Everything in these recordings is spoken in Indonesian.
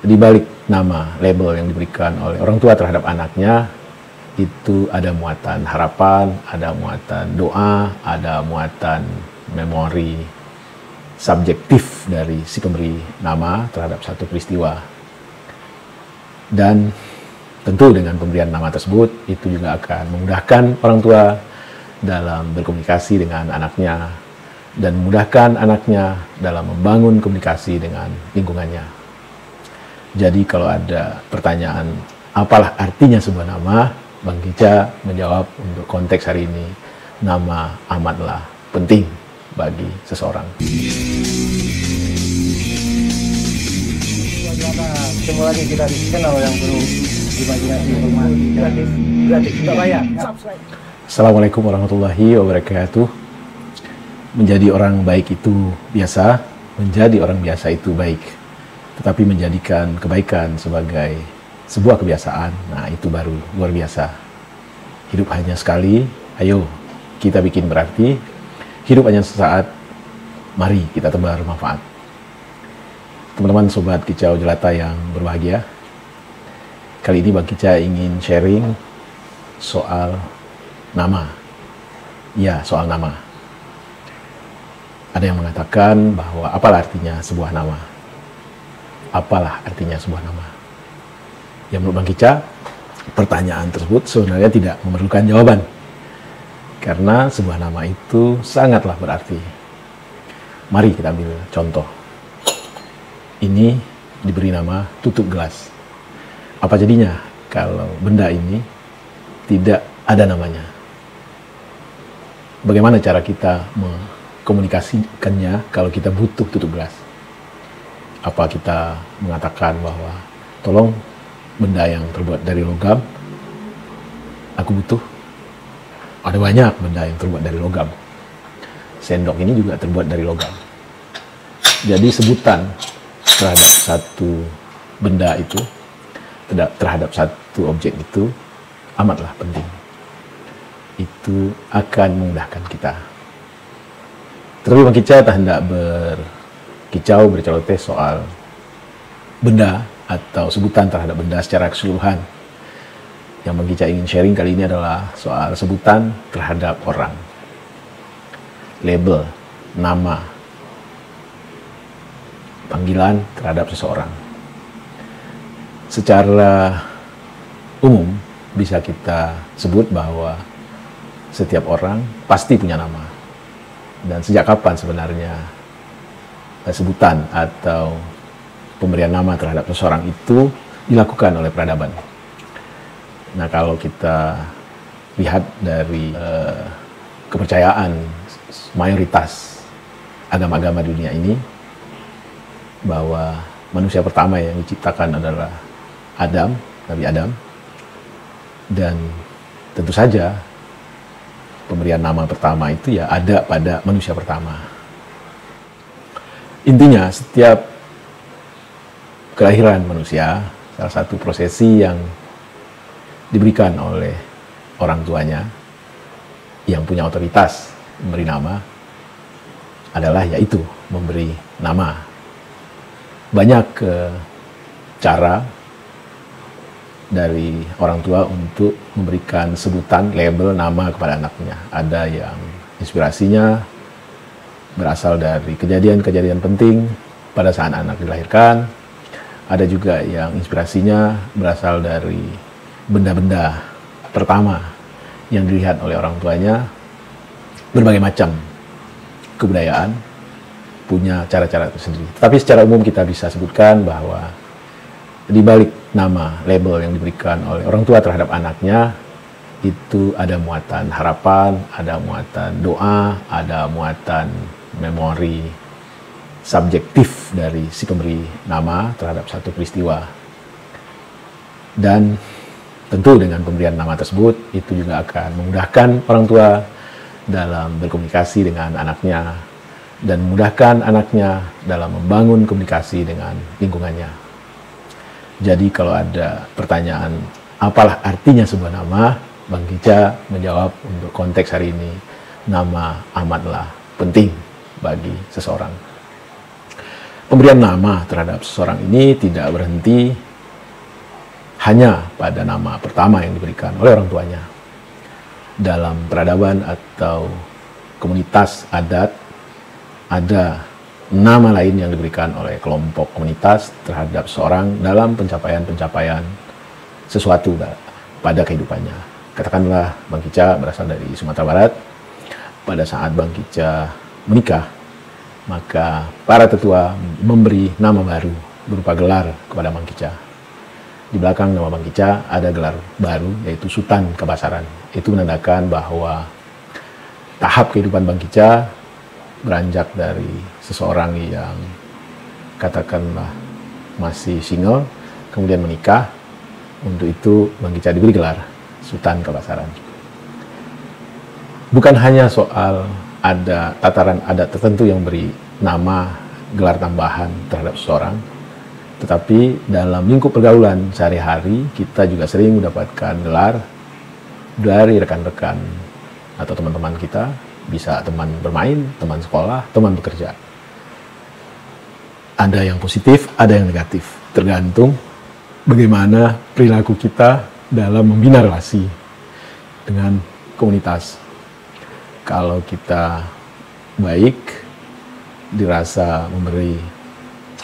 di balik nama label yang diberikan oleh orang tua terhadap anaknya itu ada muatan harapan, ada muatan doa, ada muatan memori subjektif dari si pemberi nama terhadap satu peristiwa. Dan tentu dengan pemberian nama tersebut itu juga akan memudahkan orang tua dalam berkomunikasi dengan anaknya dan memudahkan anaknya dalam membangun komunikasi dengan lingkungannya. Jadi kalau ada pertanyaan apalah artinya sebuah nama, Bang Kicca menjawab untuk konteks hari ini, nama amatlah penting bagi seseorang. Ketemu lagi kita di channel yang perlu imajinasi informasi gratis tidak bayar. Assalamualaikum warahmatullahi wabarakatuh. Menjadi orang baik itu biasa, menjadi orang biasa itu baik. Tetapi menjadikan kebaikan sebagai sebuah kebiasaan, nah itu baru luar biasa. Hidup hanya sekali, ayo kita bikin berarti. Hidup hanya sesaat, mari kita tebar manfaat. Teman-teman Sobat Kicau Jelata yang berbahagia, kali ini Bang Kicca ingin sharing soal nama. Ya, soal nama. Ada yang mengatakan bahwa apalah artinya sebuah nama? Apalah artinya sebuah nama? Ya, menurut Bang Kicca, pertanyaan tersebut sebenarnya tidak memerlukan jawaban. Karena sebuah nama itu sangatlah berarti. Mari kita ambil contoh. Ini diberi nama tutup gelas. Apa jadinya kalau benda ini tidak ada namanya? Bagaimana cara kita mengkomunikasikannya kalau kita butuh tutup gelas? Apa kita mengatakan bahwa tolong benda yang terbuat dari logam, aku butuh? Ada banyak benda yang terbuat dari logam. Sendok ini juga terbuat dari logam. Jadi sebutan terhadap satu benda itu, terhadap satu objek itu amatlah penting. Itu akan memudahkan kita. Terlebih Bang Kicca tak hendak berkicau, berceloteh soal benda atau sebutan terhadap benda secara keseluruhan. Yang Bang Kicca ingin sharing kali ini adalah soal sebutan terhadap orang. Label, nama, panggilan terhadap seseorang. Secara umum bisa kita sebut bahwa setiap orang pasti punya nama. Dan sejak kapan sebenarnya sebutan atau pemberian nama terhadap seseorang itu dilakukan oleh peradaban? Nah, kalau kita lihat dari kepercayaan mayoritas agama-agama di dunia ini, bahwa manusia pertama yang diciptakan adalah Adam, Nabi Adam. Dan tentu saja pemberian nama pertama itu ya ada pada manusia pertama. Intinya setiap kelahiran manusia, salah satu prosesi yang diberikan oleh orang tuanya yang punya otoritas memberi nama adalah yaitu memberi nama. Banyak cara dari orang tua untuk memberikan sebutan, label, nama kepada anaknya. Ada yang inspirasinya berasal dari kejadian-kejadian penting pada saat anak dilahirkan. Ada juga yang inspirasinya berasal dari benda-benda pertama yang dilihat oleh orang tuanya. Berbagai macam kebudayaan punya cara-cara tersendiri. Tetapi secara umum kita bisa sebutkan bahwa di balik nama label yang diberikan oleh orang tua terhadap anaknya itu ada muatan harapan, ada muatan doa, ada muatan memori subjektif dari si pemberi nama terhadap satu peristiwa. Dan tentu dengan pemberian nama tersebut itu juga akan memudahkan orang tua dalam berkomunikasi dengan anaknya dan memudahkan anaknya dalam membangun komunikasi dengan lingkungannya. Jadi kalau ada pertanyaan apalah artinya sebuah nama, Bang Kicca menjawab untuk konteks hari ini, nama amatlah penting bagi seseorang. pemberian nama terhadap seseorang ini tidak berhenti hanya pada nama pertama yang diberikan oleh orang tuanya. Dalam peradaban atau komunitas adat, ada nama lain yang diberikan oleh kelompok komunitas terhadap seorang dalam pencapaian-pencapaian sesuatu pada kehidupannya. Katakanlah Bang Kicca berasal dari Sumatera Barat. Pada saat Bang Kicca menikah, maka para tetua memberi nama baru berupa gelar kepada Bang Kicca. Di belakang nama Bang Kicca ada gelar baru, yaitu Sultan Kebasaran. Itu menandakan bahwa tahap kehidupan Bang Kicca beranjak dari seseorang yang katakanlah masih single, kemudian menikah. Untuk itu Bang Kicca diberi gelar Sultan Kebasaran. Bukan hanya soal ada tataran adat tertentu yang beri nama gelar tambahan terhadap seseorang, tetapi dalam lingkup pergaulan sehari-hari kita juga sering mendapatkan gelar dari rekan-rekan atau teman-teman kita, bisa teman bermain, teman sekolah, teman bekerja. Ada yang positif, ada yang negatif, tergantung bagaimana perilaku kita dalam membina relasi dengan komunitas. Kalau kita baik, dirasa memberi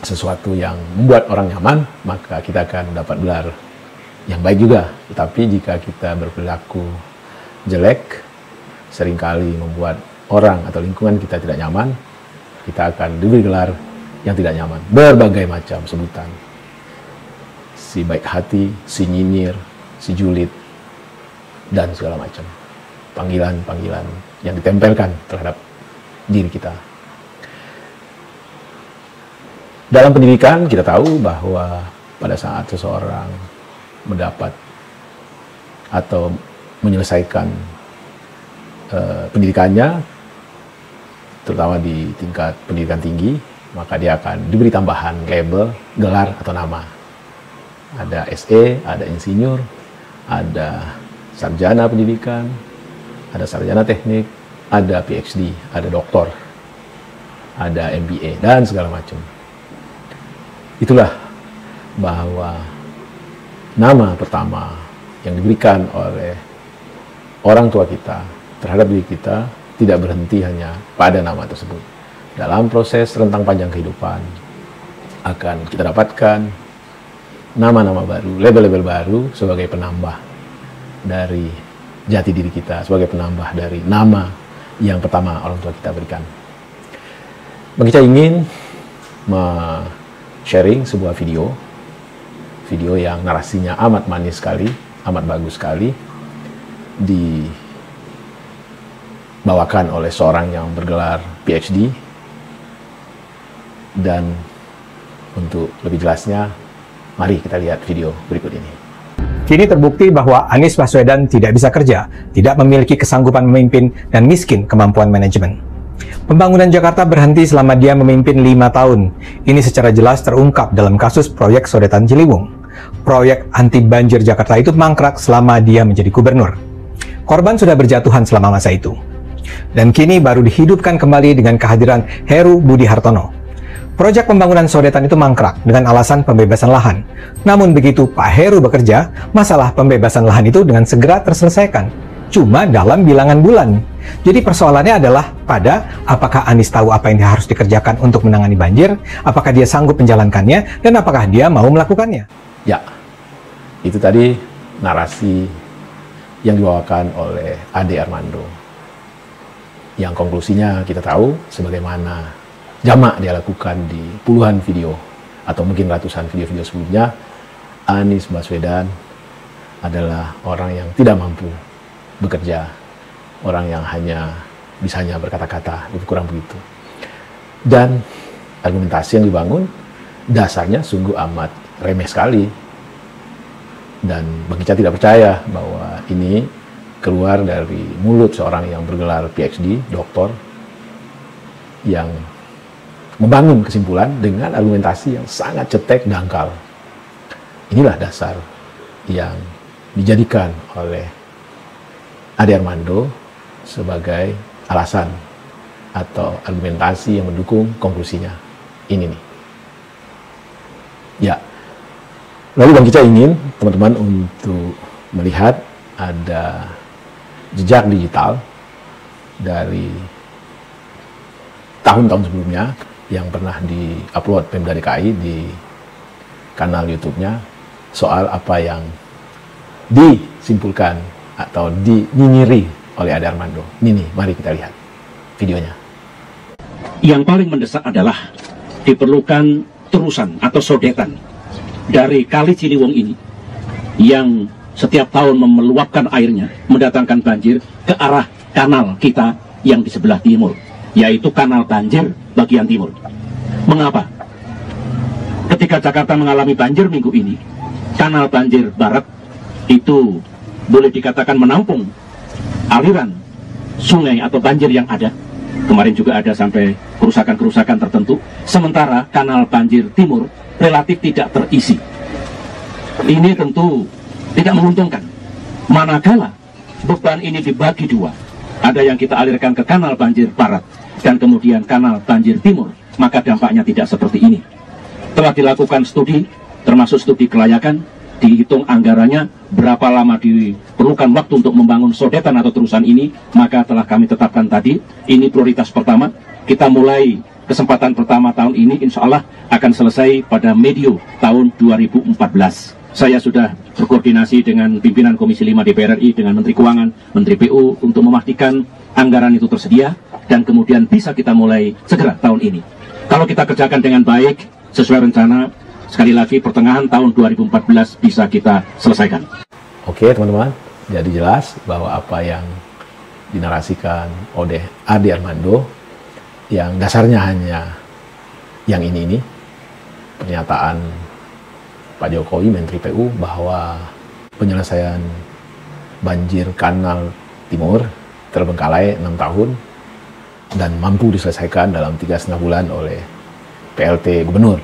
sesuatu yang membuat orang nyaman, maka kita akan mendapat gelar yang baik juga. Tetapi jika kita berperilaku jelek, seringkali membuat orang atau lingkungan kita tidak nyaman, kita akan diberi gelar yang tidak nyaman. Berbagai macam sebutan. Si baik hati, si nyinyir, si julid, dan segala macam. Panggilan-panggilan yang ditempelkan terhadap diri kita. Dalam pendidikan kita tahu bahwa pada saat seseorang mendapat atau menyelesaikan pendidikannya, terutama di tingkat pendidikan tinggi, maka dia akan diberi tambahan label, gelar atau nama. Ada SE, ada insinyur, ada sarjana pendidikan, ada sarjana teknik, ada PhD, ada doktor, ada MBA, dan segala macam. Itulah bahwa nama pertama yang diberikan oleh orang tua kita terhadap diri kita tidak berhenti hanya pada nama tersebut. Dalam proses rentang panjang kehidupan akan kita dapatkan nama-nama baru, label-label baru sebagai penambah dari jati diri kita, sebagai penambah dari nama yang pertama orang tua kita berikan. Bang Kicca ingin sharing sebuah video yang narasinya amat manis sekali, amat bagus sekali, dibawakan oleh seorang yang bergelar PhD. Dan untuk lebih jelasnya, mari kita lihat video berikut ini. Kini terbukti bahwa Anies Baswedan tidak bisa kerja, tidak memiliki kesanggupan memimpin, dan miskin kemampuan manajemen. Pembangunan Jakarta berhenti selama dia memimpin 5 tahun. Ini secara jelas terungkap dalam kasus proyek Sodetan Ciliwung. Proyek anti banjir Jakarta itu mangkrak selama dia menjadi gubernur. Korban sudah berjatuhan selama masa itu. Dan kini baru dihidupkan kembali dengan kehadiran Heru Budi Hartono. Proyek pembangunan Sodetan itu mangkrak dengan alasan pembebasan lahan. Namun begitu Pak Heru bekerja, masalah pembebasan lahan itu dengan segera terselesaikan. Cuma dalam bilangan bulan. Jadi persoalannya adalah pada apakah Anies tahu apa yang harus dikerjakan untuk menangani banjir, apakah dia sanggup menjalankannya, dan apakah dia mau melakukannya. Ya, itu tadi narasi yang dibawakan oleh Ade Armando. Yang konklusinya kita tahu sebagaimana jamak dia lakukan di puluhan video atau mungkin ratusan video-video sebelumnya, Anies Baswedan adalah orang yang tidak mampu bekerja, orang yang bisanya berkata-kata, lebih kurang begitu. Dan argumentasi yang dibangun dasarnya sungguh amat remeh sekali. Dan Bang Kicca tidak percaya bahwa ini keluar dari mulut seorang yang bergelar PhD, doktor, yang membangun kesimpulan dengan argumentasi yang sangat cetek, dangkal. Inilah dasar yang dijadikan oleh Ade Armando sebagai alasan atau argumentasi yang mendukung konklusinya. Ini nih. Ya, lalu Bang Kicak ingin teman-teman untuk melihat ada jejak digital dari tahun-tahun sebelumnya yang pernah di-upload Pemda DKI di kanal YouTube-nya soal apa yang disimpulkan atau dinyinyiri oleh Ade Armando. Ini nih, mari kita lihat videonya. Yang paling mendesak adalah diperlukan terusan atau sodetan dari Kali Ciliwung ini yang setiap tahun meluapkan airnya, mendatangkan banjir ke arah kanal kita yang di sebelah timur, yaitu kanal banjir bagian timur. Mengapa? Ketika Jakarta mengalami banjir minggu ini, kanal banjir barat itu boleh dikatakan menampung aliran sungai atau banjir yang ada. Kemarin juga ada sampai kerusakan-kerusakan tertentu. Sementara kanal banjir timur relatif tidak terisi. Ini tentu tidak menguntungkan. Manakala beban ini dibagi dua, ada yang kita alirkan ke kanal banjir barat dan kemudian kanal banjir timur, maka dampaknya tidak seperti ini. Telah dilakukan studi, termasuk studi kelayakan, dihitung anggarannya berapa lama diperlukan waktu untuk membangun sodetan atau terusan ini, maka telah kami tetapkan tadi, ini prioritas pertama. Kita mulai kesempatan pertama tahun ini, insya Allah akan selesai pada medio tahun 2014. Saya sudah berkoordinasi dengan pimpinan Komisi 5 DPR RI, dengan Menteri Keuangan, Menteri PU, untuk memastikan anggaran itu tersedia, dan kemudian bisa kita mulai segera tahun ini. Kalau kita kerjakan dengan baik, sesuai rencana, sekali lagi pertengahan tahun 2014 bisa kita selesaikan. Oke teman-teman, jadi jelas bahwa apa yang dinarasikan oleh Ade Armando yang dasarnya hanya yang ini pernyataan Pak Jokowi, Menteri PU, bahwa penyelesaian banjir kanal timur terbengkalai 6 tahun dan mampu diselesaikan dalam 3,5 bulan oleh PLT Gubernur.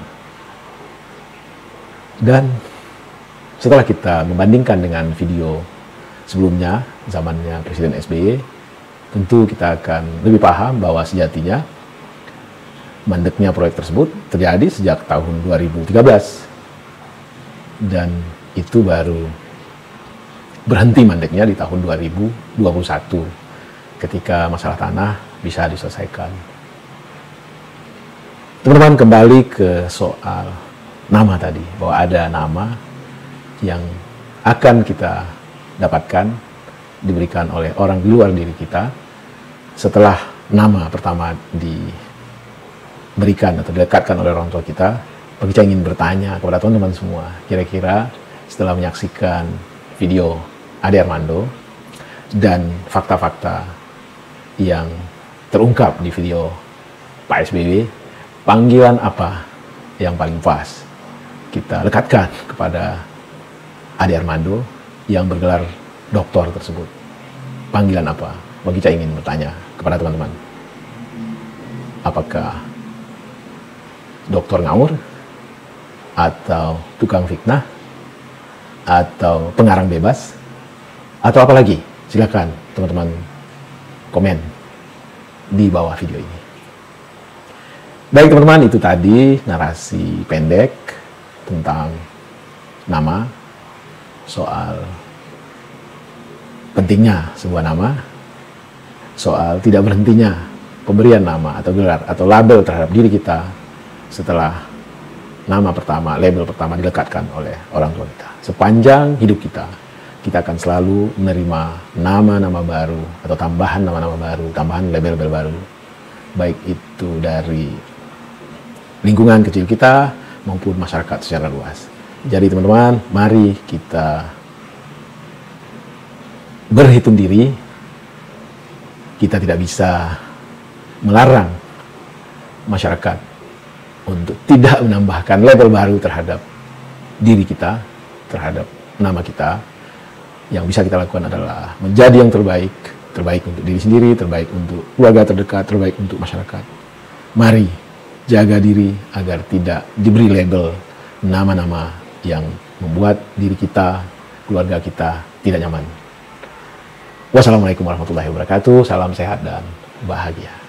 Dan setelah kita membandingkan dengan video sebelumnya, zamannya Presiden SBY, tentu kita akan lebih paham bahwa sejatinya mandeknya proyek tersebut terjadi sejak tahun 2013. Dan itu baru berhenti mandeknya di tahun 2021 ketika masalah tanah bisa diselesaikan. Teman-teman, kembali ke soal nama tadi, bahwa ada nama yang akan kita dapatkan, diberikan oleh orang di luar diri kita setelah nama pertama diberikan atau dilekatkan oleh orang tua kita. Bang Kicak ingin bertanya kepada teman-teman semua, kira-kira setelah menyaksikan video Ade Armando dan fakta-fakta yang terungkap di video Pak SBY, panggilan apa yang paling pas kita lekatkan kepada Ade Armando yang bergelar doktor tersebut? Panggilan apa? Bang Kicak ingin bertanya kepada teman-teman. Apakah dokter ngawur, atau tukang fitnah, atau pengarang bebas, atau apa lagi? Silakan teman-teman komen di bawah video ini. Baik teman-teman, itu tadi narasi pendek tentang nama, soal pentingnya sebuah nama, soal tidak berhentinya pemberian nama atau gelar atau label terhadap diri kita setelah nama pertama, label pertama dilekatkan oleh orang tua kita. Sepanjang hidup kita, kita akan selalu menerima nama-nama baru atau tambahan nama-nama baru, tambahan label-label baru, baik itu dari lingkungan kecil kita maupun masyarakat secara luas. Jadi teman-teman, mari kita berhitung diri. Kita tidak bisa melarang masyarakat untuk tidak menambahkan label baru terhadap diri kita, terhadap nama kita. Yang bisa kita lakukan adalah menjadi yang terbaik, terbaik untuk diri sendiri, terbaik untuk keluarga terdekat, terbaik untuk masyarakat. Mari jaga diri agar tidak diberi label nama-nama yang membuat diri kita, keluarga kita tidak nyaman. Wassalamualaikum warahmatullahi wabarakatuh. Salam sehat dan bahagia.